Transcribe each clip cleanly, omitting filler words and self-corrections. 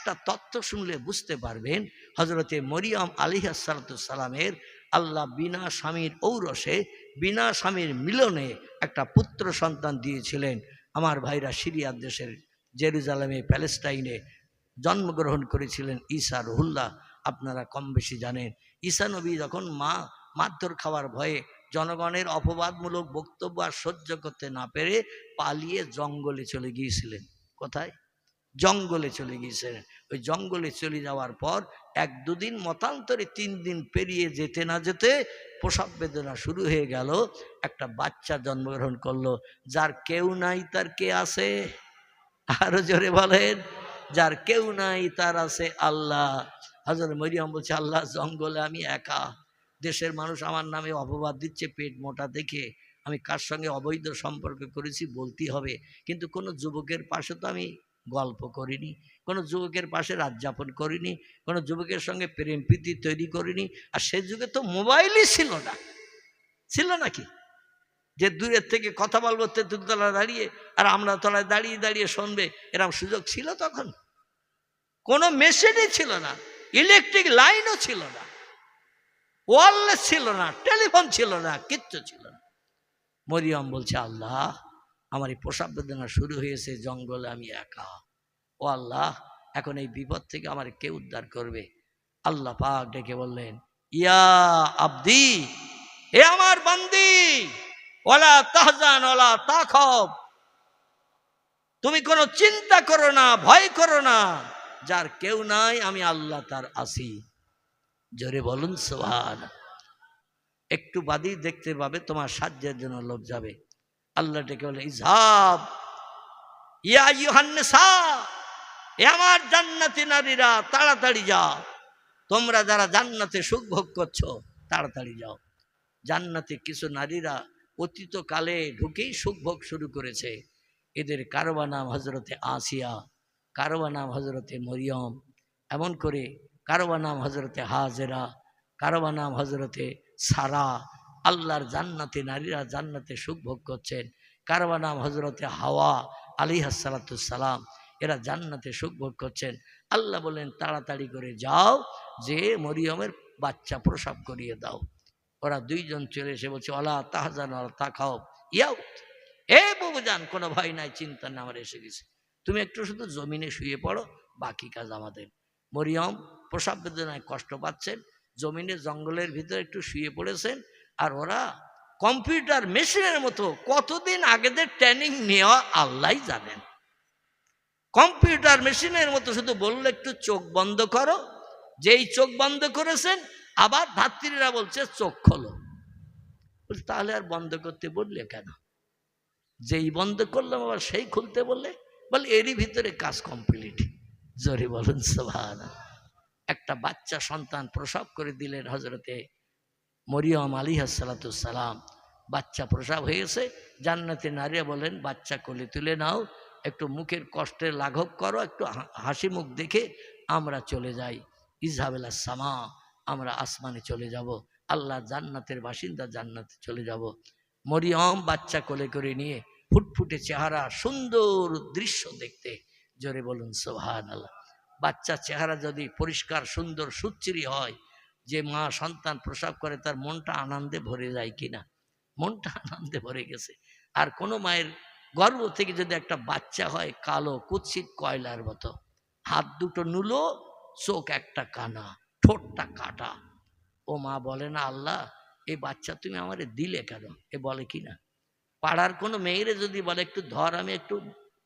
একটা তত্ত্ব শুনলে বুঝতে পারবেন হযরতে মরিয়ম আলাইহিস সালামের আল্লাহ বিনা স্বামীর ঔরসে বিনা স্বামীর মিলনে একটা পুত্র সন্তান দিয়েছিলেন। আমার ভাইরা, সিরিয়ার দেশের জেরুজালেমে প্যালেস্টাইনে জন্মগ্রহণ করেছিলেন ঈসা রুহুল্লাহ। আপনারা কম বেশি জানেন। ঈসা নবী যখন মারধর খাওয়ার ভয়ে জনগণের অপবাদমূলক বক্তব্য আর সহ্য করতে না পেরে পালিয়ে জঙ্গলে চলে গিয়েছিলেন। কোথায়? জঙ্গলে চলে গিয়েছিলেন। ওই জঙ্গলে চলে যাওয়ার পর 1-2 দিন মতান্তরে 3 দিন পেরিয়ে যেতে না যেতে প্রসব বেদনা শুরু হয়ে গেল। একটা বাচ্চা জন্মগ্রহণ করলো। যার কেউ নাই তার কে আছে? আরো জোরে বলেন, যার কেউ নাই তার আছে আল্লাহ। হযরত মরিয়ম বলছে, আল্লাহ, জঙ্গলে আমি একা, দেশের মানুষ আমার নামে অপবাদ দিচ্ছে পেট মোটা দেখে, আমি কার সঙ্গে অবৈধ সম্পর্ক করেছি বলতেই হবে, কিন্তু কোনো যুবকের পাশে তো আমি গল্প করিনি, কোনো যুবকের পাশে রাত যাপন করিনি, কোনো যুবকের সঙ্গে প্রেম প্রীতি তৈরি করিনি। আর সে যুগে তো মোবাইলই ছিল না, ছিল নাকি যে দূরের থেকে কথা বলবো তেঁতুলতলায় দাঁড়িয়ে আর আমরা তলায় দাঁড়িয়ে দাঁড়িয়ে শুনবে, এরকম সুযোগ ছিল তখন? কোনো মেশিনই ছিল না, ইলেকট্রিক লাইনও ছিল না, ওয়্যারলেস ছিল না, টেলিফোন ছিল না, কিচ্ছু ছিল না। মরিয়ম বলছে, আল্লাহ, আমার এই প্রসব বেদনা শুরু হয়েছে, জঙ্গলে আমি একা, ও আল্লাহ, এখন এই বিপদ থেকে আমার কে উদ্ধার করবে? আল্লাহ পাক ডেকে বললেন, ইয়া আব্দি, এ আমার বান্দি, ওয়ালা তাহজান ওয়ালা তাখাব, তুমি কোনো চিন্তা করো না, ভয় করো না, যার কেউ নাই আমি আল্লাহ তার আছি। জোরে বলুন সুবহানাল্লাহ। একটু বাদই দেখতে পাবে তোমার সাহায্যের জন্য লোক যাবে। আল্লাহ ডেকে বলে, ইযহাব ইয়া আইয়ুহান নিসা, এ আমার জান্নাতি নারীরা, তাড়াতাড়ি যাও, তোমরা যারা জান্নাতে সুখ ভোগ করছো তাড়াতাড়ি যাও। জান্নাতে কিছু নারীরা অতীতকালে ঢুকেই সুখ ভোগ শুরু করেছে। এদের কারবা নাম হজরতে আসিয়া, কারবা নাম হজরতে মরিয়ম, এমন করে কারবা নাম হজরতে হাজেরা, কারবা নাম হজরতে সারা। আল্লাহর জান্নাতে নারীরা জান্নাতে সুখ ভোগ করছেন। কারবা নাম হজরতে হাওয়া আলাইহিস সালাম, এরা জান্নাতে সুখ ভোগ করছেন। আল্লাহ বলেন, তাড়াতাড়ি করে যাও, যে মরিয়মের বাচ্চা প্রসব করিয়ে দাও। ওরা দুইজন চলে এসে বলছে, ওলা তাহজান ওয়ালা তাখাব, ইয়াও, এ বাবুজান, কোনো ভয় নাই, চিন্তা না, আমার এসে গেছে, তুমি একটু শুধু জমিনে শুয়ে পড়ো, বাকি কাজ আমাদের। মরিয়ম প্রসব বেদনায় কষ্ট পাচ্ছেন, জমিনে জঙ্গলের ভিতরে একটু শুয়ে পড়েছেন। আর ওরা কম্পিউটার মেশিনের মতো কতদিন আগেদের ট্রেনিং নেওয়া আল্লাহই জানেন। কম্পিউটার মেশিনের মতো শুধু বললে একটু চোখ বন্ধ করো, যেই চোখ বন্ধ করেছেন আবার ধাত্রীরা বলছে চোখ খোলো। তাহলে আর বন্ধ করতে বললে কেন? যেই বন্ধ করলাম আবার সেই খুলতে বললে, বলে এরই ভিতরে কাজ কমপ্লিট। জোরে বলুন সুবহানাল্লাহ। একটা বাচ্চা সন্তান প্রসব করে দিলেন হজরতে মরিয়ম আলাইহিস সালাম। বাচ্চা প্রসব হয়েছে। জান্নাতে নারীরা বলেন, বাচ্চা কোলে তুলে নাও, একটু মুখের কষ্টের লাঘব করো, একটু হাসি মুখ দেখে আমরা চলে যাই। ইযহাব ইলাস সামা, আমরা আসমানে চলে যাব, আল্লাহ জান্নাতের বাসিন্দা, জান্নাতে চলে যাব। মরিয়ম বাচ্চা কোলে করে নিয়ে, ফুটফুটে চেহারা, সুন্দর দৃশ্য দেখতে। জোরে বলুন সুবহানাল্লাহ। বাচ্চা চেহারা যদি পরিষ্কার সুন্দর সুচিরি হয়, যে মা সন্তান প্রসব করে তার মনটা আনন্দে ভরে যায় কিনা? মনটা আনন্দে ভরে গেছে। আর কোনো মায়ের গর্ভ থেকে যদি একটা বাচ্চা হয় কালো কুৎসিত কয়লার মতো, হাত দুটো নুলো, চোখ একটা কানা, ঠোঁটটা কাটা, ও মা বলে না, আল্লাহ, এই বাচ্চা তুমি আমারে দিলে কেন? এ বলে কি না? পাড়ার কোনো মেয়েরে যদি বলে, একটু ধর, আমি একটু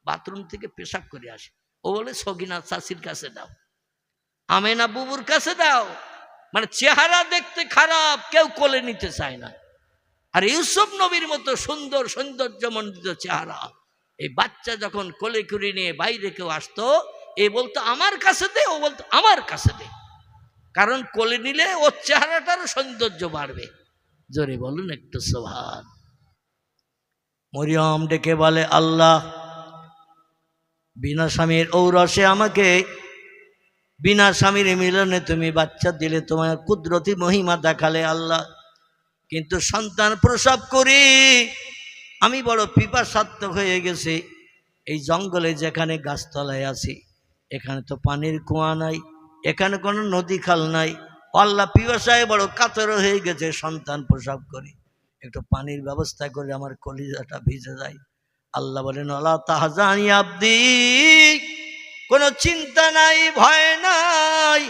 বাথরুম থেকে পেশাব করে আসি, ও বলে সগিনা চাষির কাছে দাও, আমেনা বুবুর কাছে দাও। মানে চেহারা দেখতে খারাপ, কেউ কোলে নিতে চায় না। আর ইউসুফ নবীর মতো সুন্দর সৌন্দর্যমণ্ডিত চেহারা, এই বাচ্চা যখন কোলে করে নিয়ে বাইরে কেউ আসতো, এ বলতো আমার কাছে দে, ও বলতো আমার কাছে দে, কারণ কোলে নিলে ওর চেহারাটারও সৌন্দর্য বাড়বে। জোরে বলুন একটু সুবহান। মরিয়ম ডেকে বলে, আল্লাহ, বিনা স্বামীর ঔরসে আমাকে, বিনা স্বামীর মিলনে তুমি বাচ্চা দিলে, তোমার কুদরতি মহিমা দেখালে আল্লাহ, কিন্তু সন্তান প্রসব করি আমি বড় পিপাসার্ত হয়ে গেছি। এই জঙ্গলে যেখানে গাছতলায় আছি, এখানে তো পানির কুয়া নাই, এখানে কোনো নদী খাল নাই। আল্লাহ পিপাসায় বড় কাতর হয়ে গেছে, সন্তান প্রসব করে, একটু পানির ব্যবস্থা করে আমার কলিজাটা ভিজে যায়। আল্লাহ বলেন আল্লাহ তাহজানি আব্দি, কোনো চিন্তা নাই, ভয় নাই,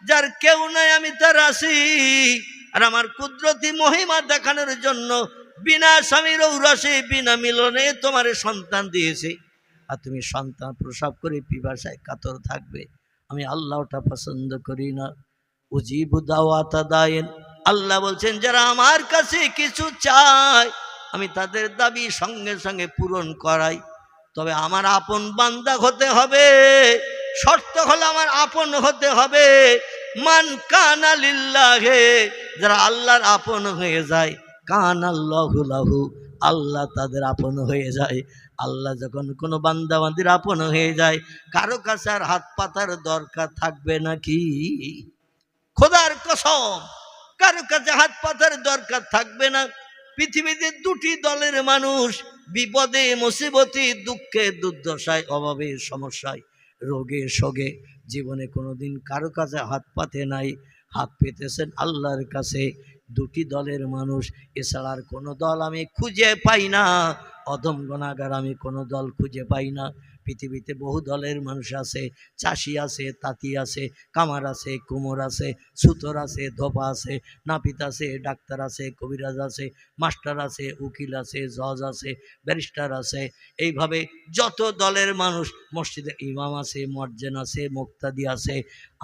যার কেউ নাই আমি তার আছি। আর আমার কুদরতি মহিমা দেখানোর জন্য বিনা স্বামীর ঔরসে বিনা মিলনে তোমার সন্তান দিয়েছে, আর তুমি সন্তান প্রসব করে পিপাসায় কাতর থাকবে। আমি আল্লাহটা পছন্দ করি না। উজিবু দাওয়াতা দায়েন, আল্লাহ বলছেন যারা আমার কাছে কিছু চায় আমি তাদের দাবি সঙ্গে সঙ্গে পূরণ করাই। তবে আমার আপন বান্দা হতে হবে, শর্ত হলো আমার আপন হতে হবে। মান কানা লিল্লাহে, যারা আল্লাহর আপন হয়ে যায়, কানাল্লাহু লাহু, আল্লাহ তাদের আপন হয়ে যায়। আল্লাহ যখন কোনো বান্দা বান্দির আপন হয়ে যায়, কারো কাছে আর হাত পাতার দরকার থাকবে নাকি? খোদার কসম, কারো কাছে হাত পাতার দরকার থাকবে না। পৃথিবীতে দুটি দলের মানুষ বিপদে মুসিবতে দুঃখে দুর্দশায় অভাবে সমস্যায় রোগে শোকে জীবনে কোনোদিন কারো কাছে হাত পাতে নাই, হাত পেতেছেন আল্লাহর কাছে। দুটি দলের মানুষ, এছাড়া আর কোনো দল আমি খুঁজে পাই না, অদম গুনাহগার আমি কোনো দল খুঁজে পাই না। পৃথিবীতে বহু দলের মানুষ আছে, চাষি আছে, তাঁতি আছে, কামার আছে, কুমোর আছে, সুতর আছে, ধোপা আছে, নাপিত আছে, ডাক্তার আছে, কবিরাজ আছে, মাস্টার আছে, উকিল আছে, জজ আছে, ব্যারিস্টার আছে। এইভাবে যত দলের মানুষ, মসজিদে ইমাম আছে, মুয়াজ্জিন আছে, মুক্তাদি আছে,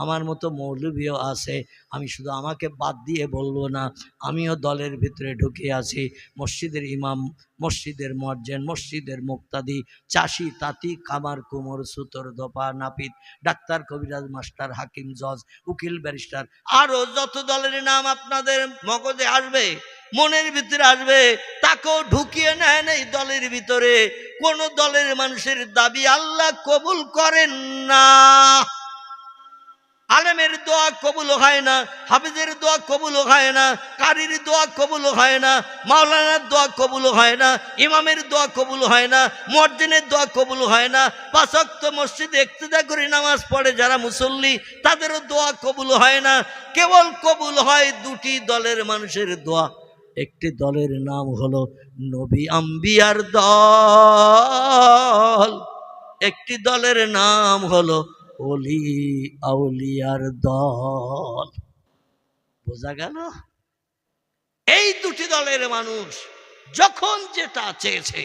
আমার মতো মৌলবীও আছে। আমি শুধু আমাকে বাদ দিয়ে বলবো না, আমিও দলের ভিতরে ঢুকে আছি। মসজিদের ইমাম, মসজিদের মুয়াজ্জিন, মসজিদের মুক্তাদি, চাষি, তাঁতি, কামার, কুমোর, সুতর, ধোপা, নাপিত, ডাক্তার, কবিরাজ, মাস্টার, হাকিম, জজ, উকিল, ব্যারিস্টার, আরো যত দলের নাম আপনাদের মগজে আসবে, মনের ভিতরে আসবে, তাকেও ঢুকিয়ে নেন এই দলের ভিতরে। কোন দলের মানুষের দাবি আল্লাহ কবুল করেন না। আলেমের দোয়া কবুল হয় না, হাফিজের দোয়া কবুল হয় না, কারির দোয়া কবুল হয় না, মাওলানার দোয়া কবুল হয় না, ইমামের দোয়া কবুল হয় না, মুয়াজ্জিনের দোয়া কবুল হয় না। পাঁচ ওয়াক্ত মসজিদে ইক্তেদা করে নামাজ পড়ে যারা মুসল্লি, তাদেরও দোয়া কবুল হয় না। কেবল কবুল হয় দুটি দলের মানুষের দোয়া। একটি দলের নাম হলো নবী আম্বিয়ার দল, একটি দলের নাম হলো ওলি আউলিয়ার দল। বোঝা গেল? এই দুটি দলের মানুষ যখন যেটা চেয়েছে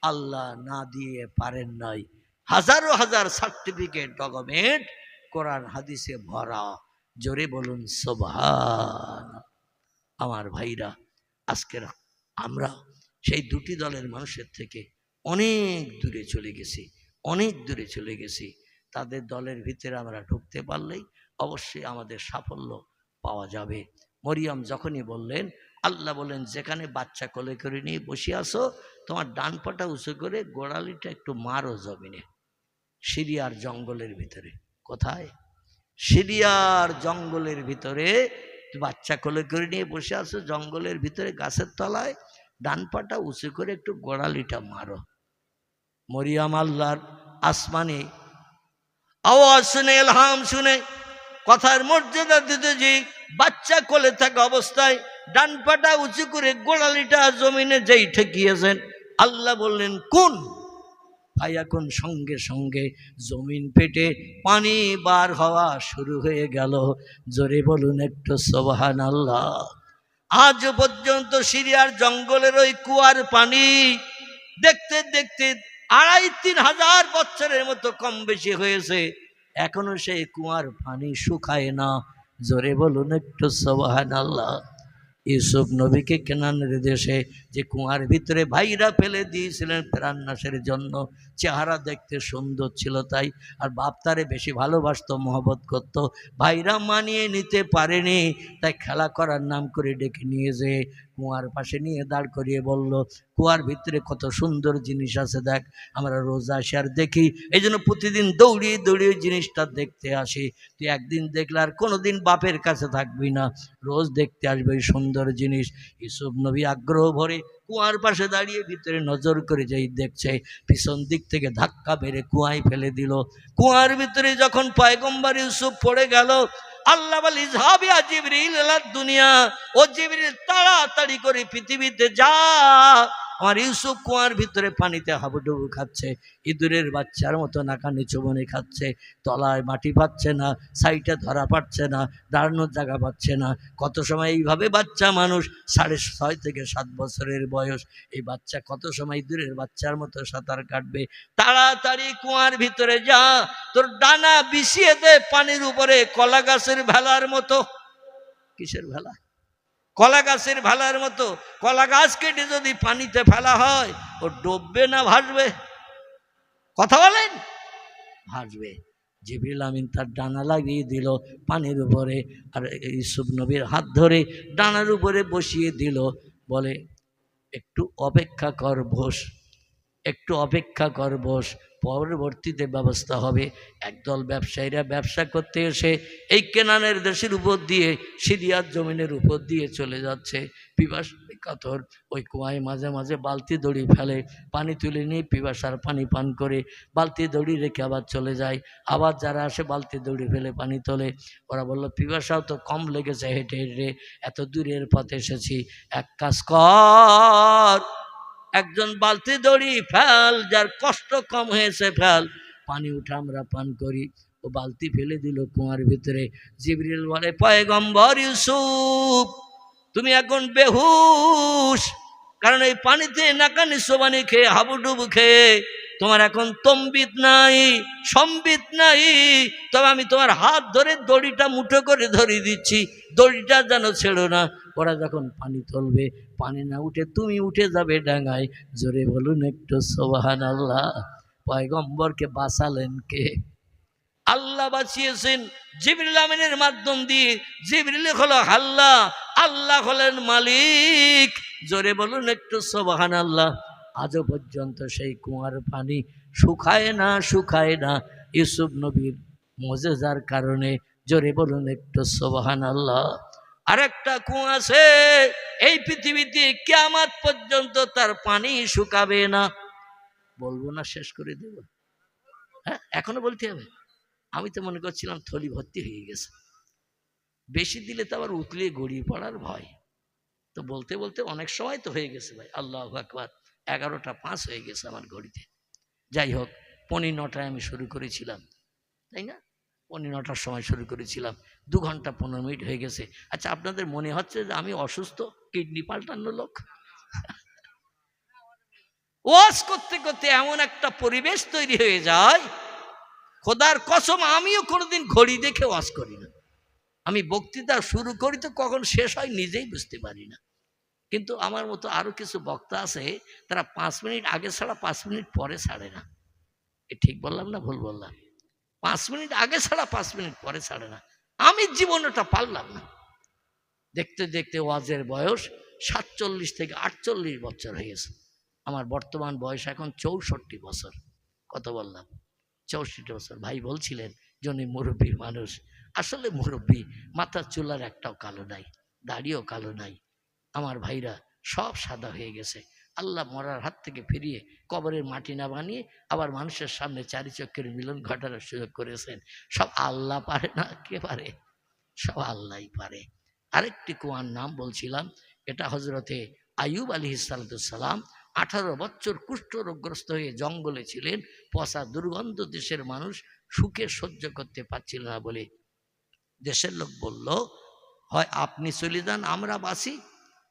আল্লাহ না দিয়ে পারেন নাই। হাজারো হাজার সার্টিফিকেট, ডকুমেন্ট কোরআন হাদিসে ভরা। জোরে বলুন সুবহান। আমার ভাইরা, আজকের আমরা সেই দুটি দলের মানুষের থেকে অনেক দূরে চলে গেছি, অনেক দূরে চলে গেছি। তাদের দলের ভিতরে আমরা ঢুকতে পারলেই অবশ্যই আমাদের সাফল্য পাওয়া যাবে। মরিয়ম যখনই বললেন, আল্লাহ বলেন যেখানে বাচ্চা কোলে করে নিয়ে বসে আসো, তোমার ডান পাটা উঁচু করে গোড়ালিটা একটু মারো জমিনে। সিরিয়ার জঙ্গলের ভিতরে, কোথায়? সিরিয়ার জঙ্গলের ভিতরে বাচ্চা কোলে করে নিয়ে বসে আসো, জঙ্গলের ভিতরে গাছের তলায়, ডান পাটা উঁচু করে একটু গোড়ালিটা মারো। মরিয়ম আল্লাহর আসমানে আওয়াজ শুনে, ইলহাম শুনে, কথার মর্যাদা দিতে, যে বাচ্চা কোলে থাকা অবস্থায় ডান পাটা উঁচু করে গোড়ালিটা জমিনে যেই ঠেকিয়েছেন, আল্লাহ বললেন কোন ফায়াকুন, সঙ্গে সঙ্গে জমিন পেটে পানি বার হওয়া শুরু হয়ে গেল। জোরে বলুন একটু সুবহানাল্লাহ। আজ পর্যন্ত সিরিয়ার জঙ্গলের ওই কুয়ার পানি দেখতে দেখতে 2500 হাজার বছরের মতো কম বেশি হয়েছে, এখনো সেই কুয়ার পানি শুকায় না। জোরে বলুন একটু সুবহানাল্লাহ। ইউসুফ নবীকে কেনানের দেশে যে কুয়ার ভিতরে ভাইরা ফেলে দিয়েছিলেন প্রাণনাশের জন্য, চেহারা দেখতে সুন্দর ছিল তাই, আর বাপ তারে বেশি ভালোবাসতো, মহব্বত করত। ভাইরা মানিয়ে নিতে পারেনি, তাই খেলা করার নাম করে ডেকে নিয়ে যেয়ে কুয়ার পাশে নিয়ে দাঁড় করিয়ে বলল, কুয়ার ভিতরে কত সুন্দর জিনিস আছে দেখ। আমরা রোজ আসি আর দেখি, এই জন্য প্রতিদিন দৌড়িয়ে দৌড়িয়ে জিনিসটা দেখতে আসি। তুই একদিন দেখলে আর কোনোদিন বাপের কাছে থাকবি না, রোজ দেখতে আসবে এই সুন্দর জিনিস। ইউসুফ নবী আগ্রহ ভরে কুয়ার পাশে দাঁড়িয়ে ভিতরে নজর করে যেই দেখছে, পিছন দিক থেকে ধাক্কা মেরে কুয়ায় ফেলে দিল। কুয়ার ভিতরে যখন পয়গম্বর ইউসুফ পড়ে গেল, আল্লাহ বলে ইযহাবি ইয়া জিবরিল ইলা দুনিয়া, ও জিবরিল তাড়াতাড়ি করে পৃথিবীতে যা। আমার ইউসুফ কুয়ার ভিতরে পানিতে হাবুডুবু খাচ্ছে, ইঁদুরের বাচ্চার মতো নাকা নিচু বনে খাচ্ছে, তলায় মাটি পাচ্ছে না, সাইডে ধরা পাচ্ছে না, দাঁড়ানোর জায়গা পাচ্ছে না। কত সময় এইভাবে বাচ্চা মানুষ 6.5 থেকে 7 বছরের বয়স, এই বাচ্চা কত সময় ইঁদুরের বাচ্চার মতো সাঁতার কাটবে। তাড়াতাড়ি কুয়ার ভিতরে যা, তোর ডানা বিছিয়ে দে পানির উপরে, কলা গাছের ভেলার মতো। কিসের ভেলা? কলা গাছের ভেলার মতো। কলা গাছ কেটে যদি পানিতে ফেলা হয়, ও ডুববে না ভাসবে? কথা বলেন। ভাসবে। জিবরিল আমিন তার ডানা লাগিয়ে দিল পানির উপরে, আর ইউসুফ নবীর হাত ধরে ডানার উপরে বসিয়ে দিল। বলে একটু অপেক্ষা কর বস, একটু অপেক্ষা কর বস, পরবর্তীতে ব্যবস্থা হবে। একদল ব্যবসায়ীরা ব্যবসা করতে এসে এই কেনানের দেশের উপর দিয়ে, সিরিয়ার জমিনের উপর দিয়ে চলে যাচ্ছে। পিপাসায় কাতর ওই কুয়ায় মাঝে মাঝে বালতি দড়ি ফেলে, পানি তুলে নিয়ে পিপাসার পানি পান করে বালতি দড়ি রেখে আবার চলে যায়। আবার যারা আসে বালতি দড়ি ফেলে পানি তোলে। ওরা বলল পিপাসাও তো কম লেগেছে, হেঁটে হেঁটে এত দূরের পথে এসেছি, এক কাজ কর, একজন বালতি দড়ি ফেল, যার কষ্ট কম হয়েছে ফেল, পানি উঠে আমরা পান করি। ও বালতি ফেলে দিল কুয়ার ভিতরে। জিবরিল বলে পয়গম্বর ইউসুফ, তুমি এখন বেহুশ, কারণ এই পানিতে নাকানি সোবানি খেয়ে হাবুডুবু খেয়ে তোমার এখন তম্বিত নাই, সম্বিত নাই। তবে আমি তোমার হাত ধরে দড়িটা মুঠো করে ধরে দিচ্ছি, দড়িটা যেন ছেড়ো না। ওরা যখন পানি তুলবে, পানি না উঠে তুমি উঠে যাবে ডাঙায়। জোরে বলুন একটু সুবহানাল্লাহ। পয়গম্বরকে বাঁচালেন কে? আল্লাহ বাঁচিয়েছেন জিবরিল আমিনের মাধ্যম দিয়ে। জিবরিল হলো আল্লাহ, আল্লাহ হলেন মালিক। জোরে বলুন একটু সুবহানাল্লাহ। আজও পর্যন্ত সেই কুয়ার পানি শুকায় না, শুকায় না, ইউসুফ নবীর মুজিজার কারণে। জোরে বলুন একটু সুবহানাল্লাহ। আরেকটা কুয়া আছে এই পৃথিবীতে, কিয়ামত পর্যন্ত তার পানি শুকাবে না। বলবো না, শেষ করে দেব? হ্যাঁ, এখনো বলতে হবে? আমি তো মনে করছিলাম থলি ভর্তি হয়ে গেছে, বেশি দিলে তো আবার উতলিয়ে গড়িয়ে পড়ার ভয়। তো বলতে বলতে অনেক সময় তো হয়ে গেছে ভাই। আল্লাহু আকবার। 11টা 5 হয়ে গেছে আমার ঘড়িতে। যাই হোক, 9:45 আমি শুরু করেছিলাম, তাই না? 9:45 সময় শুরু করেছিলাম, 2 ঘন্টা 15 মিনিট হয়ে গেছে। আচ্ছা, আপনাদের মনে হচ্ছে যে আমি অসুস্থ, কিডনি পাল্টানো লোক? ওয়াজ করতে করতে এমন একটা পরিবেশ তৈরি হয়ে যায়, খোদার কসম আমিও কোনোদিন ঘড়ি দেখে ওয়াজ করি না। আমি বক্তৃতা শুরু করি তো কখন শেষ হয় নিজেই বুঝতে পারি না। কিন্তু আমার মতো আরো কিছু বক্তা আছে, তারা 5 মিনিট আগে ছাড়া 5 মিনিট পরে ছাড়ে না। এ ঠিক বললাম না ভুল বললাম? 5 মিনিট আগে ছাড়া 5 মিনিট পরে ছাড়ে না। আমি জীবনে ওটা পারলাম না। দেখতে দেখতে ওয়াজের বয়স 47 থেকে 48 বছর হয়ে গেছে। আমার বর্তমান বয়স এখন 64 বছর। কত বললাম? 64 বছর। ভাই বলছিলেন জনি মুরব্বী মানুষ। আসলে মুরব্বী, মাথার চুলার একটাও কালো নাই, দাড়িও কালো নাই। আমার ভাইরা সব সাদা হয়ে গেছে। আল্লাহ মরার হাত থেকে ফিরিয়ে কবরের মাটি না বানিয়ে আবার মানুষের সামনে 4 চক্ষের মিলন ঘটানোর সুযোগ করেছেন। সব আল্লাহ পারে না, কে পারে? সব আল্লাহই পারে। আরেকটি কুয়ার নাম বলছিলাম, এটা হজরতে আইয়ুব আলাইহিসসালাম 18 বছর কুষ্ঠরোগগ্রস্ত হয়ে জঙ্গলে ছিলেন। পচা দুর্গন্ধ দেশের মানুষ সুখে সহ্য করতে পারছিল না বলে দেশের লোক বলল, হয় আপনি চলে যান আমরা বাঁচি,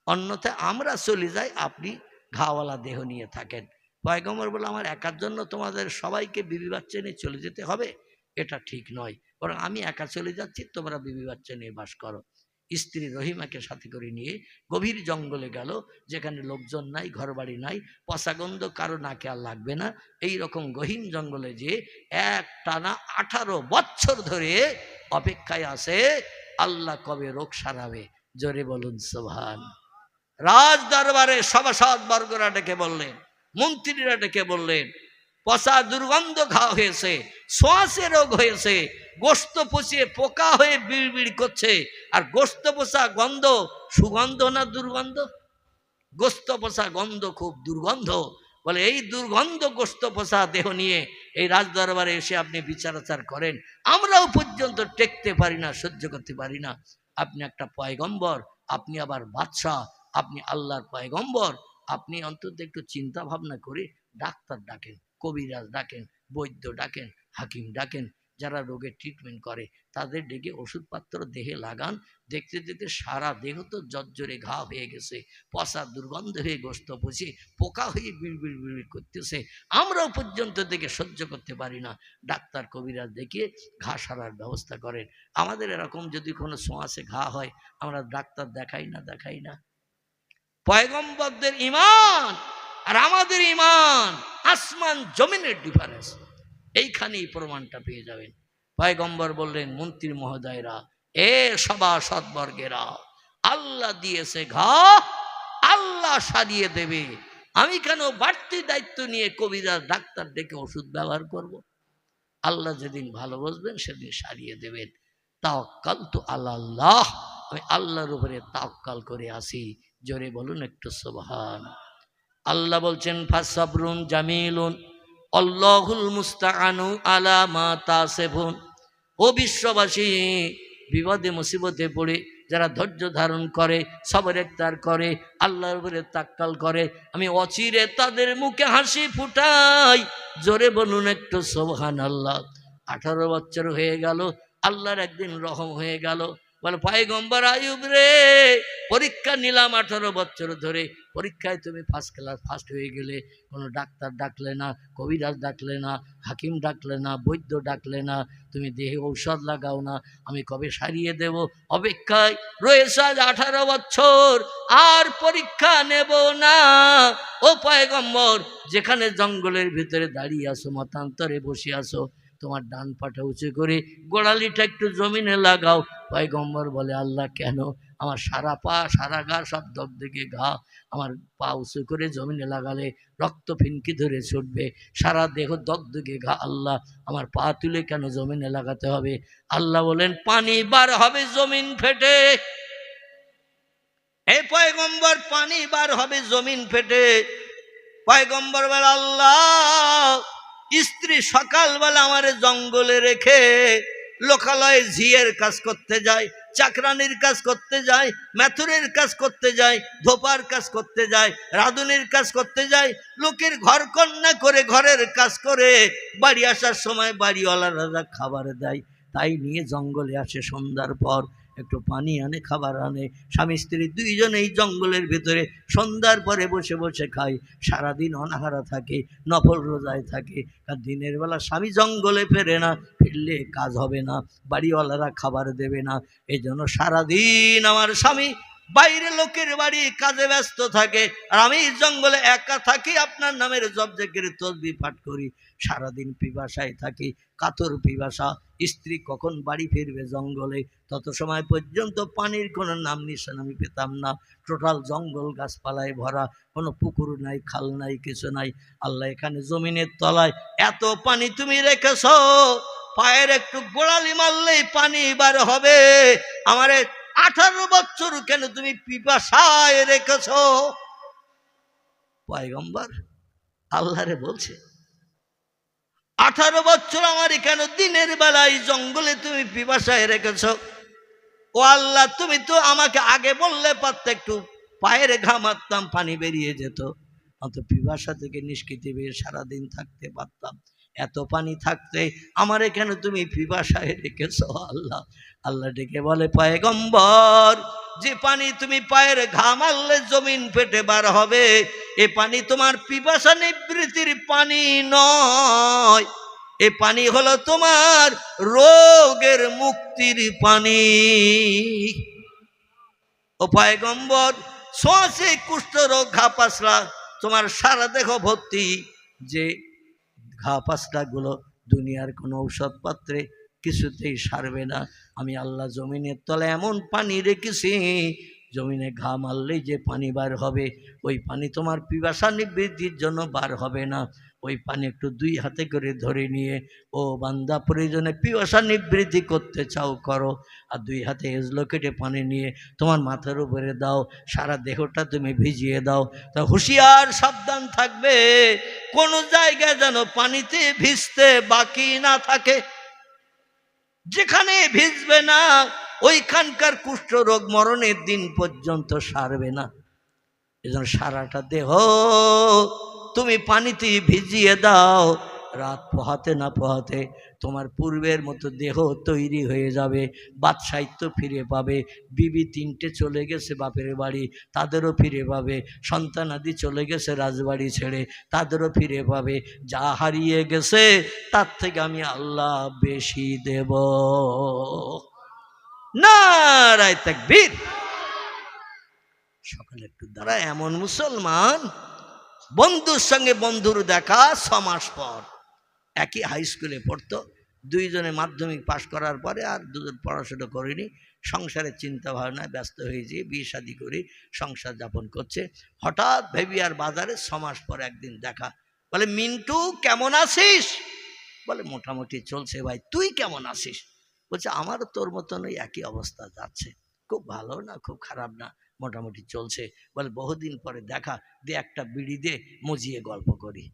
অন্যথায় আমরা চলে যাই, আপনি ঘাওয়ালা দেহ নিয়ে থাকেন। পয়গম্বর বলে আমার একার জন্য তোমাদের সবাইকে বিবি বাচ্চা নিয়ে চলে যেতে হবে, এটা ঠিক নয়, বরং আমি একা চলে যাচ্ছি, তোমরা বিবি বাচ্চা নিয়ে বাস করো। স্ত্রী রহিমাকে সাথে করে নিয়ে গভীর জঙ্গলে গেল, যেখানে লোকজন নাই, ঘরবাড়ি নাই, পচাগন্ধ কারো নাকে আর লাগবে না। এই রকম গহীন জঙ্গলে যে এক টানা 18 বছর ধরে অপেক্ষায় আছে আল্লাহ কবে রোগ সারাবে। জোরে বলুন সুবহান। রাজ দরবারে সভাসদ বর্গরা ডেকে বললেন, মন্ত্রীরা ডেকে বললেন, পচা দুর্গন্ধ ঘা হয়েছে, শ্বাসে রোগ হয়েছে, গোস্ত পচিয়ে পোকা হয়ে বিড়বিড় করছে। আর গোস্ত পচা গন্ধ সুগন্ধ না দুর্গন্ধ? গোস্ত পচা গন্ধ খুব দুর্গন্ধ। বলে এই দুর্গন্ধ গোস্ত পচা দেহ নিয়ে এই রাজদরবারে এসে আপনি বিচার আচার করেন, আমরাও পর্যন্ত টেকতে পারি না, সহ্য করতে পারি না। আপনি একটা পয়গম্বর, আপনি আবার বাদশাহ, আপনি আল্লাহর পয়গম্বর, আপনি অন্তত একটু চিন্তা ভাবনা করে ডাক্তার ডাকেন, কবিরাজ ডাকেন, বৈদ্য ডাকেন, হাকিম ডাকেন, যারা রোগের ট্রিটমেন্ট করে তাদের ডেকে ওষুধপত্র দেহে লাগান। দেখতে দেখতে সারা দেহ তো জর্জরে ঘা হয়ে গেছে, পচা দুর্গন্ধ হয়ে গোস্ত পচে পোকা হয়ে বিড়বিড় বিড়বিড় করতেছে, আমরাও পর্যন্ত দেখে সহ্য করতে পারি না। ডাক্তার কবিরাজ দেখিয়ে ঘা সারার ব্যবস্থা করেন। আমাদের এরকম যদি কোনো ছোঁয়াচে ঘা হয় আমরা ডাক্তার দেখাই না? পয়গম্বরদের ঈমান আর আমাদের ঈমান আসমান জমিনের ডিফারেন্স। এইখানেই প্রমাণটা পেয়ে যাবেন। পয়গম্বর বললেন, মন্ত্রী মহোদয়রা, এ সভাসদ বর্গেরা, আল্লাহ দিয়েছে ঘা, আল্লাহ সারিয়ে দেবে। আমি কেন বাড়তি দায়িত্ব নিয়ে কবিরাজ ডাক্তার ডেকে ওষুধ ব্যবহার করব? আল্লাহ যেদিন ভালো বুঝবেন সেদিন সারিয়ে দেবেন। তাওয়াক্কালতু আলাল্লাহ, আমি আল্লাহর উপরে তাওয়াক্কাল করে আসি। জোরে বলুন একটু সুবহান। আল্লাহ বলছেন, ফাসাবরুন জামিলুন আল্লাহুল মুস্তাআনু আলা মা তাসিফুন। ও বিশ্ববাসী, বিপদে মুসিবতে পড়ে যারা ধৈর্য ধারণ করে, সবর ইখতিয়ার করে, আল্লাহর উপরে তাওয়াক্কাল করে, আমি অচিরে তাদের মুখে হাসি ফুটাই। জোরে বলুন একটু সুবহানাল্লাহ। 18 বছর হয়ে গেল, আল্লাহর একদিন রহম হয়ে গেল। বলে, পয়গম্বর আইয়ুব রে, পরীক্ষা নিলাম 18 বছর ধরে, পরীক্ষায় তুমি ফার্স্ট হয়ে গেলে, কোনো ডাক্তার ডাকলে না, কবিরাজ ডাকলে না, হাকিম ডাকলে না, বৈদ্য ডাকলে না, তুমি দেহে ঔষধ লাগাও না, আমি কবে সারিয়ে দেব অপেক্ষায় রয়েছে আজ 18 বছর, আর পরীক্ষা নেব না। ও পয়গম্বর, যেখানে জঙ্গলের ভিতরে দাঁড়িয়ে আসো, মতান্তরে বসে আসো, তোমার ডান পাটা উঁচু করে গোড়ালিটা একটু জমিনে লাগাও। পয়গম্বর বলে, আল্লাহ কেন? আমার সারা পা সারা গা সব দগদগে ঘা, আমার পা উঁচু করে জমিনে লাগালে রক্ত ফিনকি ধরে ছুটবে, সারা দেহ দগদগে ঘা, আল্লাহ আমার পা তুলে কেন জমিনে লাগাতে হবে? আল্লাহ বলেন, পানি বার হবে জমিন ফেটে। এই পয়গম্বর, পানি বার হবে জমিন ফেটে। পয়গম্বর বলে, আল্লাহ, স্ত্রী সকালবেলা আমার জঙ্গলে রেখে লোকালয়ে ঝিয়ের কাজ করতে যায়, চাকরানির কাজ করতে যায়, মেথুরের কাজ করতে যায়, ধোপার কাজ করতে যায়, রাঁধুনির কাজ করতে যায়, লোকের ঘর কন্যা করে ঘরের কাজ করে বাড়ি আসার সময় বাড়িওয়ালারা খাবার দেয়, তাই নিয়ে জঙ্গলে আসে। সন্ধ্যার পর একটু পানি আনে, খাবার আনে, স্বামী স্ত্রী দুইজনেই জঙ্গলের ভিতরে সন্ধ্যার পরে বসে বসে খায়। সারাদিন অনাহারা থাকে, নফল রোজায় থাকে। আর দিনের বেলা স্বামী জঙ্গলে ফেরে না, ফিরলে কাজ হবে না, বাড়িওয়ালারা খাবার দেবে না। এই জন্য সারাদিন আমার স্বামী বাইরে লোকের বাড়ি কাজে ব্যস্ত থাকে, আর আমি জঙ্গলে একা থাকি, আপনার নামের জপ জিকির তসবিহ পাঠ করি। সারাদিন পিপাসায় থাকি, কাতর পিপাসা। স্ত্রী কখন বাড়ি ফিরবে জঙ্গলে, তত সময় পর্যন্ত পানির কোনো নাম নিশান আমি পেতাম না। টোটাল জঙ্গল গাছপালায় ভরা, কোনো পুকুর নাই, খাল নাই, কিছু নাই। আল্লাহ এখানে জমিনের তলায় এত পানি তুমি রেখেছ, পায়ের একটু গোড়ালি মারলেই পানি বার হবে। আমারে 18 বছর কেন তুমি পিপাসায় রেখেছ? পয়গম্বর আল্লাহরে বলছে, 18 বছর আমারে কেন দিনের বেলায় জঙ্গলে তুমি পিপাসায় রেখেছ? ও আল্লাহ, তুমি তো আমাকে আগে বললে পারতে, একটু পায়ের ঘা মারতাম, পানি বেরিয়ে যেত, অত পিপাসা থেকে নিষ্কৃতি বের সারাদিন থাকতে পারতাম। এত পানি থাকতে আমারে কেন তুমি পিপাসায় রেখেছ? আল্লাহ আল্লাহ ডেকে বলে, পয়গম্বর, যে পানি তুমি পায়ের ঘা মারলে জমিন ফেটে বার হবে, এ পানি তোমার পিপাসা নিবৃত্তির পানি নয়, এ পানি হলো তোমার রোগের মুক্তির পানি। ও পয়গম্বর, শ্বাসে কুষ্ঠ রোগ, ঘা পাসলা, তোমার সারা দেহ ভর্তি যে ঘা পাসলা গুলো দুনিয়ার কোনো ঔষধপত্রে কিছুতেই সারবে না। আমি আল্লাহ জমিনের তলে এমন পানি রেখেছি জমিনে ঘা মারলেই যে পানি বার হবে, ওই পানি তোমার পিপাসা নিবৃত্তির জন্য বার হবে না। ওই পানি একটু দুই হাতে করে ধরে নিয়ে, ও বান্দা প্রয়োজনে পিপাসা নিবৃত্তি করতে চাও করো, আর দুই হাতে এজলো কেটে পানি নিয়ে তোমার মাথার উপরে দাও, সারা দেহটা তুমি ভিজিয়ে দাও। তা হুঁশিয়ার সাবধান থাকবে, কোনো জায়গায় যেন পানিতে ভিজতে বাকি না থাকে। যেখানে ভিজবে না ওইখানকার কুষ্ঠ রোগ মরণের দিন পর্যন্ত সারবে না। এজন্য সারাটা দেহ তুমি পানিতে ভিজিয়ে দাও। রাত পোহাতে না পোহাতে তোমার পূর্বের মতো দেহ তৈরি হয়ে যাবে, বাদশাহিত্য ফিরে পাবে। বিবি তিনটে চলে গেছে বাপের বাড়ি, তাদেরও ফিরে পাবে। সন্তানাদি চলে গেছে রাজবাড়ি ছেড়ে, তাদেরও ফিরে পাবে। যা হারিয়ে গেছে তার থেকে আমি আল্লাহ বেশি দেব। নারায়ে তাকবীর। সকালে একটু দাঁড়া, এমন মুসলমান বন্ধুর সঙ্গে বন্ধুর দেখা 6 মাস পর। একই হাই স্কুলে পড়তো, দুইজনে মাধ্যমিক পাশ করার পরে আর দুজন পড়াশোনা করেনি, সংসারের চিন্তা ভাবনায় ব্যস্ত হয়েছে, বিয়ে শাদী করে সংসার যাপন করছে। হঠাৎ ভেবিয়ার বাজারে 6 মাস পর একদিন দেখা। বলে, মিন্টু কেমন আছিস? বলে, মোটামুটি চলছে ভাই, তুই কেমন আছিস? বলছে, আমারও তোর মতনই একই অবস্থা যাচ্ছে, খুব ভালো না খুব খারাপ না, মোটামুটি চলছে। বলে, বহুদিন পরে দেখা, দে একটা বিড়ি দে, মজিয়ে গল্প করি।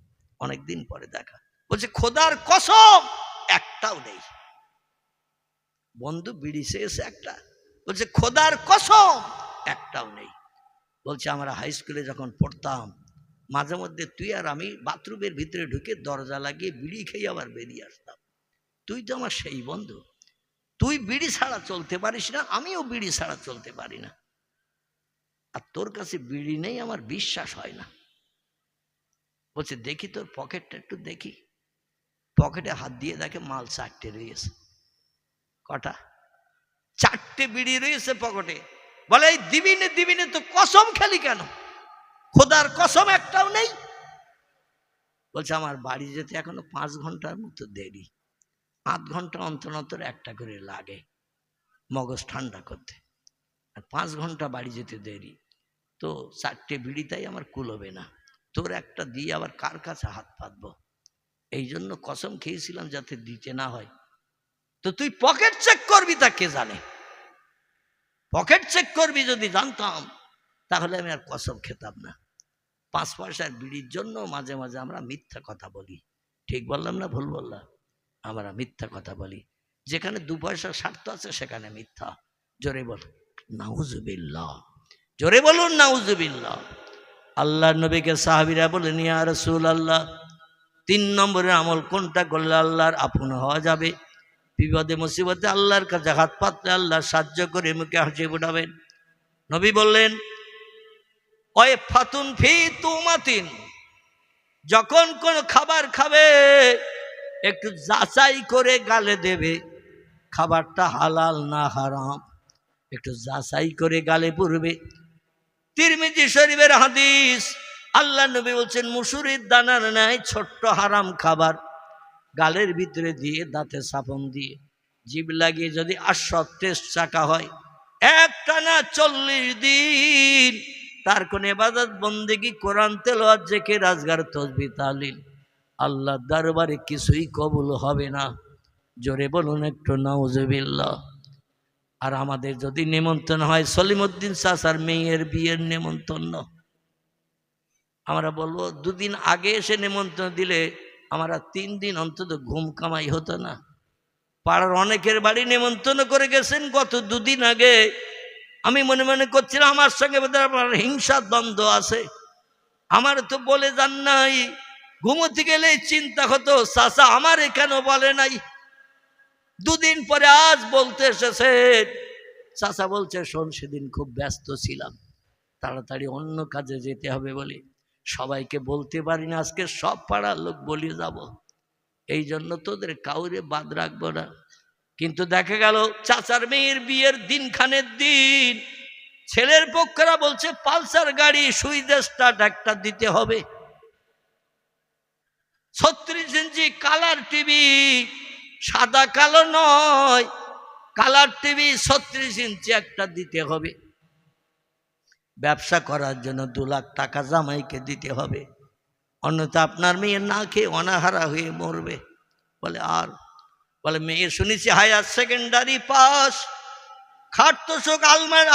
অনেকদিন পরে দেখা। বলছে, খোদার কসম একটাও নেই। বন্ধু বিড়ি চেয়েছে একটা, বলছে খোদার কসম একটাও নেই। বলছে, আমরা হাই স্কুলে যখন পড়তাম মাঝে মধ্যে তুই আর আমি বাথরুমের ভিতরে ঢুকে দরজা লাগিয়ে বিড়ি খেয়ে আবার বেরিয়ে আসতাম। তুই তো আমার সেই বন্ধু, তুই বিড়ি ছাড়া চলতে পারিস না, আমিও বিড়ি ছাড়া চলতে পারি না, আর তোর কাছে বিড়ি নেই আমার বিশ্বাস হয় না। বলছে, দেখি তোর পকেটটা একটু দেখি। পকেটে হাত দিয়ে দেখে মাল 4টে রয়েছে। কটা? 4টে বিড়ি রয়েছে পকেটে। বলে, এই দিবি না তো কসম খেলি কেন? খোদার কসম একটাও নেই। বলছে, আমার বাড়ি যেতে এখনো 5 ঘন্টার মতো দেরি, 8 ঘন্টা অন্তর অন্তর একটা করে লাগে মগজ ঠান্ডা করতে, আর 5 ঘন্টা বাড়ি যেতে দেরি। তো 4টে বিড়ি তাই আমার কুলোবে না, তোর একটা দিয়ে আবার কার কাছে হাত পাতবো, এই জন্য কসম খেয়েছিলাম যাতে দিতে না হয়। তো তুই পকেট চেক করবি তা কে জানে? পকেট চেক করবি যদি জানতাম তাহলে আমি আর কসম খেতাম না। 5 পয়সার বিড়ির জন্য মাঝে মাঝে আমরা মিথ্যা কথা বলি। ঠিক বললাম না ভুল বললাম? আমরা মিথ্যা কথা বলি, যেখানে 2 পয়সার স্বার্থ আছে সেখানে মিথ্যা। জোরে বল নাউজুবিল্লাহ, জোরে বলুন নাউজুবিল্লাহ। আল্লাহর নবীকে সাহাবীরা বলেন, ইয়া রাসূলুল্লাহ, 3 নম্বরের আমল কোনটা করলে আল্লাহর আপন হওয়া যাবে? বিপদে মুসিবতে আল্লাহর কাছে হাত পাতলে আল্লাহ সাহায্য করে মুখে হাসি ফোটাবেন। নবী বললেন, ওয়ে ফাতুন ফি তুমাতিন, যখন কোন খাবার খাবে একটু যাচাই করে গালে দেবে, খাবারটা হালাল না হারাম, একটু যাচাই করে গালে পুরবে। তিরমিজি শরীফের হাদিস, আল্লাহ নবী বলছেন, মুসুরির দানার ন্যায় ছোট্ট হারাম খাবার গালের ভিতরে দিয়ে দাঁতে সাপন দিয়ে জিভ লাগিয়ে যদি আস্বাদ টেস্ট চাকা হয়, একটানা 40 দিন তার কোন ইবাদত বন্দেগী, কোরআন তেলাওয়াত, জিকির, আজকার, তাসবিহ, তাহলিল আল্লাহর দরবারে কিছুই কবুল হবে না। জোরে বলুন একটু নাউজুবিল্লাহ। আর আমাদের যদি নিমন্ত্রণ হয় সলিমউদ্দিন চাচার মেয়ের বিয়ের নিমন্ত্রণ, আমরা বলবো 2 দিন আগে এসে নিমন্ত্রণ দিলে আমরা 3 দিন অন্তত ঘুম কামাই হতো না। পাড়ার অনেকের বাড়ি নিমন্ত্রণ করে গেছেন গত 2 দিন আগে। আমি মনে মনে করছিলাম আমার সঙ্গে বোধহয় হিংসা দ্বন্দ্ব আছে, আমার তো বলে যান নাই। ঘুমোতে গেলে চিন্তা হতো, চাচা আমার কেন বলে নাই। 2 দিন পরে আজ বলতে এসেছে, চাচা বলছে, শোন সেদিন খুব ব্যস্ত ছিলাম, তাড়াতাড়ি অন্য কাজে যেতে হবে বলে সবাইকে বলতে পারি না, আজকে সব পাড়ার লোক বলে যাব, এই জন্য তোদের কাউরে বাদ রাখবো না। কিন্তু দেখা গেল চাচার মেয়ের বিয়ের দিনখানের দিন ছেলের পক্ষরা বলছে পালসার গাড়ি সুইচ স্টার্ট একটা দিতে হবে, 36 ইঞ্চি কালার টিভি, সাদা কালো নয়, কালার টিভি 36 ইঞ্চি একটা দিতে হবে। ব্যবসা করার জন্য 2 লাখ টাকা জামাইকে দিতে হবে, অন্যথা আপনার মেয়ে না খেয়ে অনাহারা হয়ে মরবে। বলে মেয়ে শুনেছি হায়ার সেকেন্ডারি পাস, খাট তোষক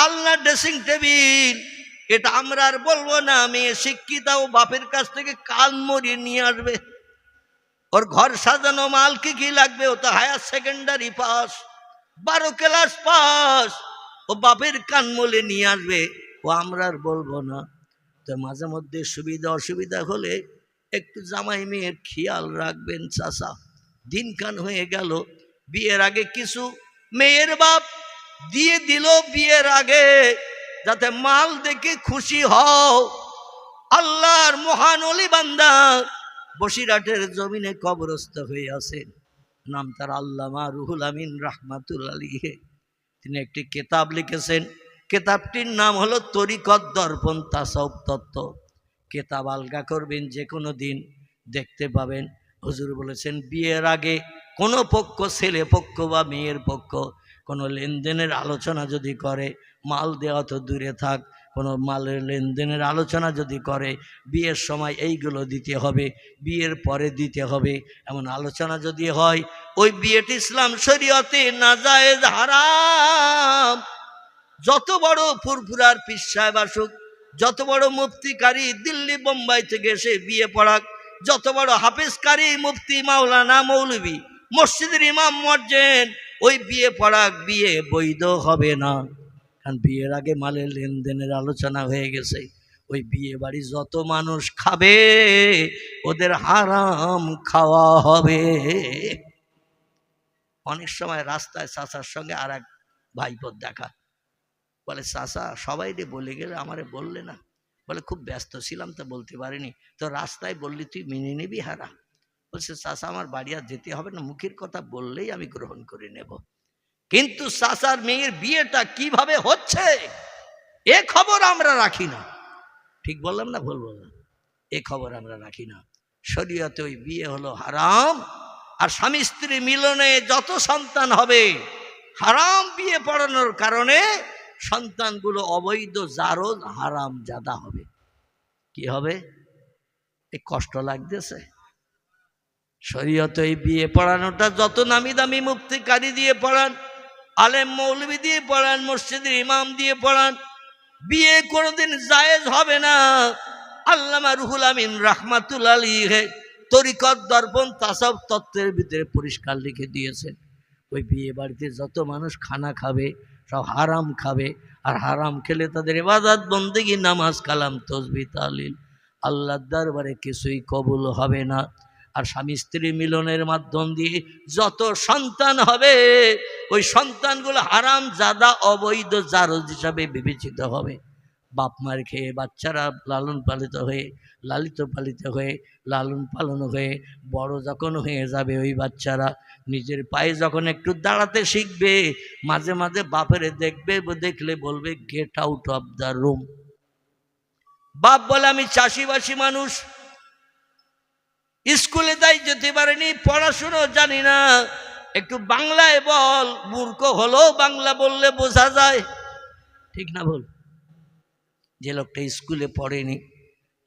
আলনা ড্রেসিং টেবিল, এটা আমরা আর বলবো না। মেয়ে শিক্ষিত, ও বাপের কাছ থেকে কান মরিয়ে নিয়ে আসবে। ওর ঘর সাজানো মাল কি লাগবে, ও তো higher secondary pass, 12 class pass, ও বাপের কান মলে নিয়ে আসবে, ও আমরা আর বলবো না। তো মাঝে মধ্যে সুবিধা অসুবিধা হলে একটু জামাই মেয়ের খেয়াল রাখবেন চাচা। দিনকান হয়ে গেল, বিয়ের আগে কিছু মেয়ের বাপ দিয়ে দিল বিয়ের আগে, যাতে মাল দেখে খুশি হও। আল্লাহর মহান ওলি বান্দা বসিরহাটের জমিনে কবরস্থ হয়ে আছেন, নাম তার আল্লামা রুহুল আমিন রাহমাতুল্লাহ আলাইহি। তিনি একটি কিতাব লিখেছেন, কিতাবটির নাম হলো তরিকত দর্পণ তাসাউফ তত্ত্ব। কিতাব আলগা করবেন, যে কোনো দিন দেখতে পাবেন। হুজুর বলেছেন বিয়ের আগে কোনো পক্ষ, ছেলে পক্ষ বা মেয়ের পক্ষ, কোনো লেনদেনের আলোচনা যদি করে, মাল দেওয়া তো দূরে থাক, কোনো মালের লেনদেনের আলোচনা যদি করে, বিয়ের সময় এইগুলো দিতে হবে, বিয়ের পরে দিতে হবে, এমন আলোচনা যদি হয়, ওই বিয়েটি ইসলাম শরীয়তে নাজায়েজ, হারাম। যত বড় ফুরফুরার পীর সাহেব আসুক, যত বড় মুফতিকারী দিল্লি বোম্বাই থেকে এসে বিয়ে পড়াক, যত বড় হাফেজকারী মুফতি মাওলানা মৌলবী মসজিদের ইমাম মুয়াজ্জিন ওই বিয়ে পড়াক, বিয়ে বৈধ হবে না। কারণ বিয়ের আগে মালের লেনদেনের আলোচনা হয়ে গেছে। ওই বিয়ে বাড়ি যত মানুষ খাবে, ওদের হারাম খাওয়া হবে। অনেক সময় রাস্তায় চাচার সঙ্গে আর এক ভাইপোর দেখা, বলে চাচা সবাই রে বলে গেলে আমারে বললে না। বলে খুব ব্যস্ত ছিলাম তো বলতে পারিনি। তো রাস্তায় বললি তুই মেনে নিবি হারা? বলছে চাচা আমার বাড়ি আর যেতে হবে না, মুখের কথা বললেই আমি গ্রহণ করে নেব। কিন্তু চাচার মেয়ের বিয়েটা কিভাবে হচ্ছে এ খবর আমরা রাখি না। ঠিক বললাম না ভুল বললাম? এ খবর আমরা রাখি না। শরীয়তে ওই বিয়ে হলো হারাম। আর স্বামী স্ত্রী মিলনে যত সন্তান হবে, হারাম বিয়ে পড়ানোর কারণে সন্তানগুলো অবৈধ জারজ হারাম জাদা হবে। কি হবে? এই কষ্ট লাগতেছে। শরীয়তে এই বিয়ে পড়ানোটা যত নামি দামি মুফতিকারী দিয়ে পড়ান, আলেম মৌলবী দিয়ে পড়ান, মসজিদের ইমাম দিয়ে পড়ান, বিয়ে কোনোদিন জায়েজ হবে না। আল্লামা রুহুল আমিন রাহমাতুল্লাহ আলাইহি তরিকত দর্পণ তাসাউফ তত্ত্বের ভিতরে পরিষ্কার লিখে দিয়েছেন, ওই বিয়ে বাড়িতে যত মানুষ খানা খাবে সব হারাম খাবে। আর হারাম খেলে তাদের ইবাদত বন্দেগী, নামাজ, কালাম, তাসবিহ, তাহলিল আল্লাহর দরবারে কিছুই কবুল হবে না। আর স্বামী স্ত্রী মিলনের মাধ্যম দিয়ে যত সন্তান হবে, ওই সন্তানগুলো হারাম জাদা অবৈধ জারজ হিসাবে বিবেচিত হবে। বাপ মার খেয়ে বাচ্চারা লালন পালিত হয়ে, লালিত পালিত হয়ে, লালন পালন হয়ে বড় যখন হয়ে যাবে, ওই বাচ্চারা নিজের পায়ে যখন একটু দাঁড়াতে শিখবে, মাঝে মাঝে বাপেরে দেখবে, দেখলে বলবে get out of the room. বাপ বলে আমি চাষিবাসী মানুষ, স্কুলে তাই যেতে পারিনি, পড়াশুনো জানি না, একটু বাংলায় বল। মূর্খ হলেও বাংলা বললে বোঝা যায়। ঠিক না ভুল? যে লোকটা স্কুলে পড়েনি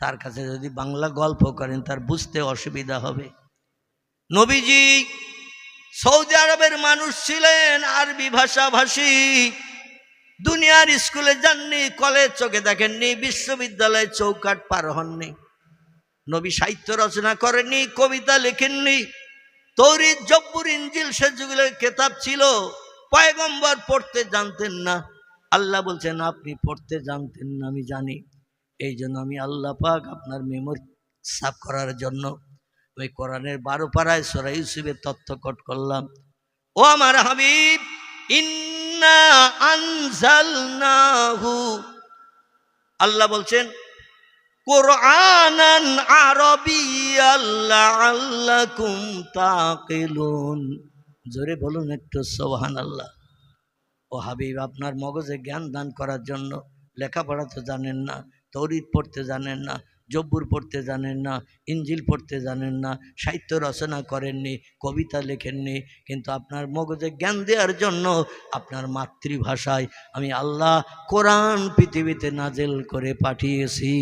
তার কাছে যদি বাংলা গল্প করেন তার বুঝতে অসুবিধা হবে। নবীজি সৌদি আরবের মানুষ ছিলেন, আরবি ভাষাভাষী, দুনিয়ার স্কুলে যাননি, কলেজ চোখে দেখেননি, বিশ্ববিদ্যালয়ে চৌকাট পার হননি, নবী সাহিত্য রচনা করেননি, কবিতা লেখেননি, তৌরিত, জব্বুর, ইনজিল সে যুগের কেতাব ছিল, পয়গম্বর পড়তে জানতেন না। আল্লাহ বলছেন আপনি পড়তে জানতেন না আমি জানি, এই জন্য আমি আল্লাহ পাক আপনার মেমোরি সাফ করার জন্য ওই কোরআনের 12 পারায় সূরা ইউসুফের তথ্য কোট করলাম। ও আমার হাবিব, ইন্না আনজালনাহু, আল্লাহ বলছেন কুরআনান আরাবিয়্যাল লাআল্লাকুম তাকিলুন। জোরে বলুন একটু সুবহানাল্লাহ। ও হাবিব, আপনার মগজে জ্ঞান দান করার জন্য, লেখাপড়া তো জানেন না, তৌরিত পড়তে জানেন না, জব্বুর পড়তে জানেন না, ইঞ্জিল পড়তে জানেন না, সাহিত্য রচনা করেননি, কবিতা লেখেননি, কিন্তু আপনার মগজে জ্ঞান দেওয়ার জন্য আপনার মাতৃভাষায় আমি আল্লাহ কোরআন পৃথিবীতে নাজেল করে পাঠিয়েছি।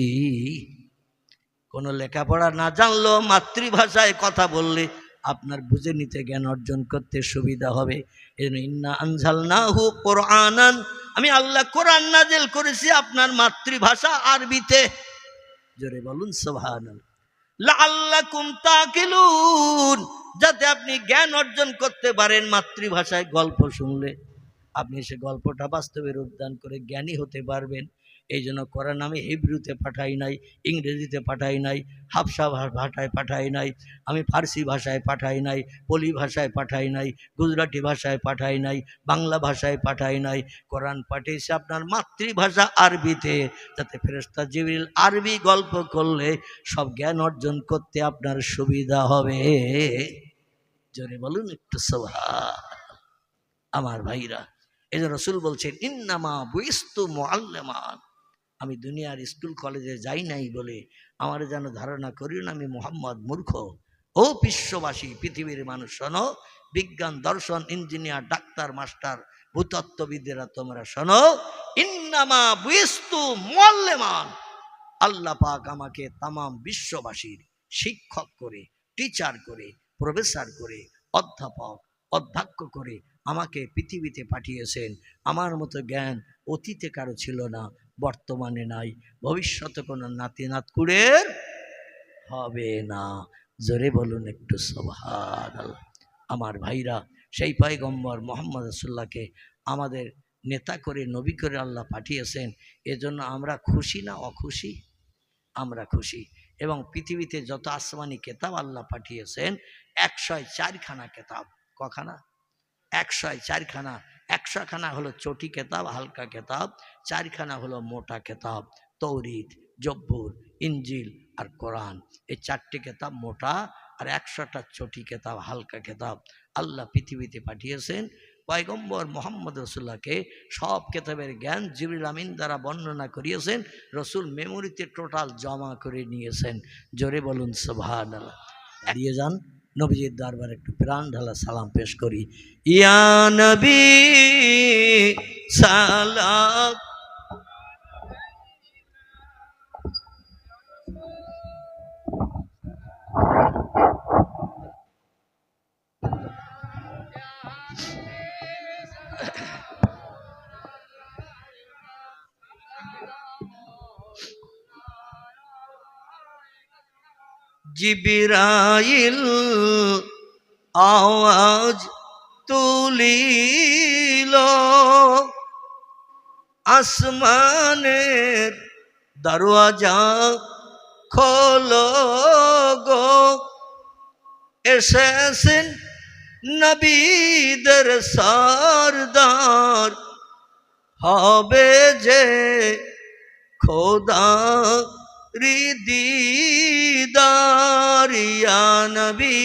কোনো লেখাপড়া না জানলেও মাতৃভাষায় কথা বললে আপনার বুঝে নিতে, জ্ঞান অর্জন করতে সুবিধা হবে। এজন্য ইন্না আনজালনাহু কোরআনান, আমি আল্লাহ কোরআন নাজিল করেছি আপনার মাতৃভাষা আরবিতে। জোরে বলুন সুবহানাল্লাহ। লাআল্লাকুম তাকিলুন, যাতে আপনি জ্ঞান অর্জন করতে পারেন। মাতৃভাষায় গল্প শুনলে আপনি সে গল্পটা বাস্তবে রূপদান করে জ্ঞানী হতে পারবেন। এই জন্য কোরআন আমি হিব্রুতে পাঠাই নাই, ইংরেজিতে পাঠাই নাই, হাবসা ভাষায় পাঠাই নাই, আমি ফার্সি ভাষায় পাঠাই নাই, পলি ভাষায় পাঠাই নাই, গুজরাটি ভাষায় পাঠাই নাই, বাংলা ভাষায় পাঠাই নাই। কোরআন পাঠিয়েছে আপনার মাতৃভাষা আরবিতে, যাতে ফেরেশতা জিবরিল আরবি গল্প করলে সব জ্ঞান অর্জন করতে আপনার সুবিধা হবে। জোরে বলুন একটু সুবহান। আমার ভাইরা, এই যে রসুল বলছেন ইন্নামা বুইস্তু মুআল্লিমান, আমি দুনিয়ার স্কুল কলেজে যাই নাই বলে আমার যেন ধারণা করি না আমি মুহাম্মদ মূর্খ। ও বিশ্ববাসী, পৃথিবীর মানুষ শোনো, বিজ্ঞান, দর্শন, ইঞ্জিনিয়ার, ডাক্তার, মাস্টার, ভূতত্ত্ববিদেরা তোমরা শোনো, ইন্নামা বুইস্তু মুআল্লিমান, আল্লাহ পাক আমাকে তামাম বিশ্ববাসীর শিক্ষক করে, টিচার করে, প্রফেসর করে, অধ্যাপক, অধ্যক্ষ করে আমাকে পৃথিবীতে পাঠিয়েছেন। আমার মতো জ্ঞান অতীতে কারো ছিল না, বর্তমানে নাই, ভবিষ্যতে কোনো নাতি নাতকুড়ের হবে না। জোরে বলুন একটু সুবহানাল্লাহ। আমার ভাইরা, সেই পয়গম্বর মুহাম্মদ রাসূলুল্লাহকে আমাদের নেতা করে, নবী করে আল্লাহ পাঠিয়েছেন। এজন্য আমরা খুশি না অখুশি? আমরা খুশি। এবং পৃথিবীতে যত আসমানি কেতাব আল্লাহ পাঠিয়েছেন 104খানা কেতাব। কখানা? 104খানা। 100খানা হলো চটি কেতাব, হালকা কেতাব, 4খানা হলো মোটা কেতাব, তৌরিত, জব্বুর, ইঞ্জিল আর কোরআন। এই 4টি কেতাব মোটা আর 100টা চটি কেতাব, হালকা কেতাব আল্লাহ পৃথিবীতে পাঠিয়েছেন। পয়গম্বর মুহাম্মদ রাসূলুল্লাহকে সব কেতাবের জ্ঞান জিবরিল আমিন দ্বারা বর্ণনা করিয়েছেন। রসুল মেমোরিতে টোটাল জমা করে নিয়েছেন। জোরে বলুন সুবহানাল্লাহ। দিয়ে যান নবীজির দরবারে একটু প্রাণ ঢালা সালাম পেশ করি। ইয়া নবী সালাম, জিবরাইল আওয়াজ তুলিল, আসমানের দরওয়াজা খোলো গো, এসেছেন নবীদের সরদার, হবে যে খোদা দিদার। ইয়া নবী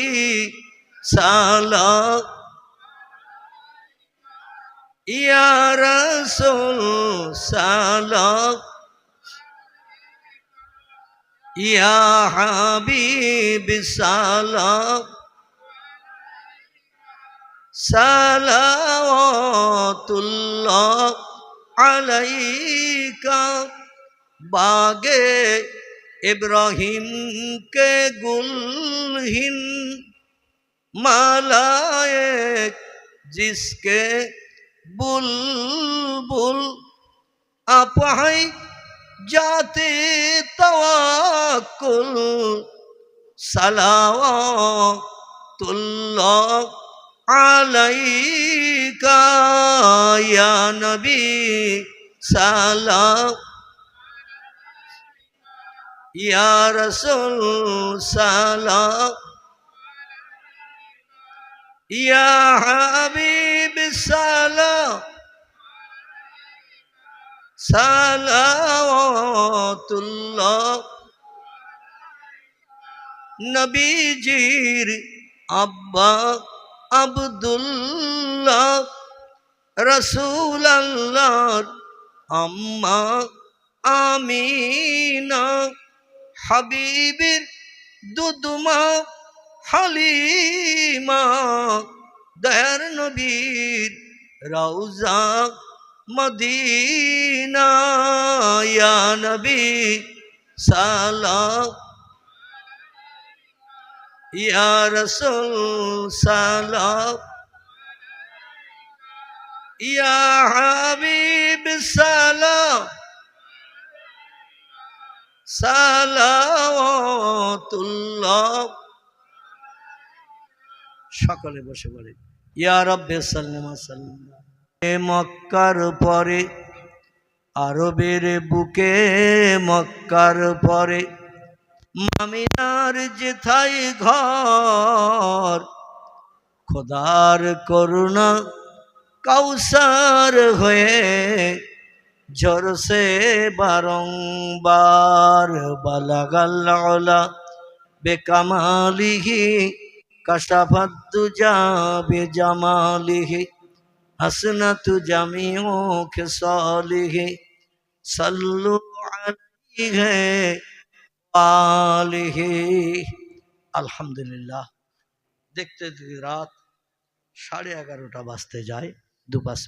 সালাম, ইয়া রাসূল সালাম, ইয়া হাবিব সালাম, সালাওয়াতুল্লাহ আলাইকা। बागे इब्राहिम के गुलहिन मालाए जिसके बुलबुल अपहाई जाते तवक्कुल सलावतुल्लाह अलैका या नबी सलाम या रसूल सलाम या हबीब सलाम सलावतुल्लाह। नबीजीर अब्बा अब्दुल्लाह रसूल अल्लाह अम्मा आमीना হাবিবের দুদুমা হালিমা, দয়ার নবীর রওজা মদিনা, ইয়া নবী সালাম, ইয়া রাসূল সালাম, ইয়া হাবিব সালাম, সালাওয়াতুল্লাহ। সকলে বসে বলে ইয়া রাব্বি সাল্লিমা সাল্লাম। মক্কার পরে আরবের বুকে, মক্কার পরে মামিনার যেথায় ঘর, খোদার করুণা কাউসার হয়ে ঝরসে বারংবার, বালাগাল উলা বেকামালিহি কাশাফাত দুজা বেজামালিহি, হাসনাতু জামিউ খিসালিহি, সাল্লু আলাইহি আলিহি। আলহামদুলিল্লাহ। দেখতে দেখতে রাত 11:30 বাজতে যায়, দুপাশ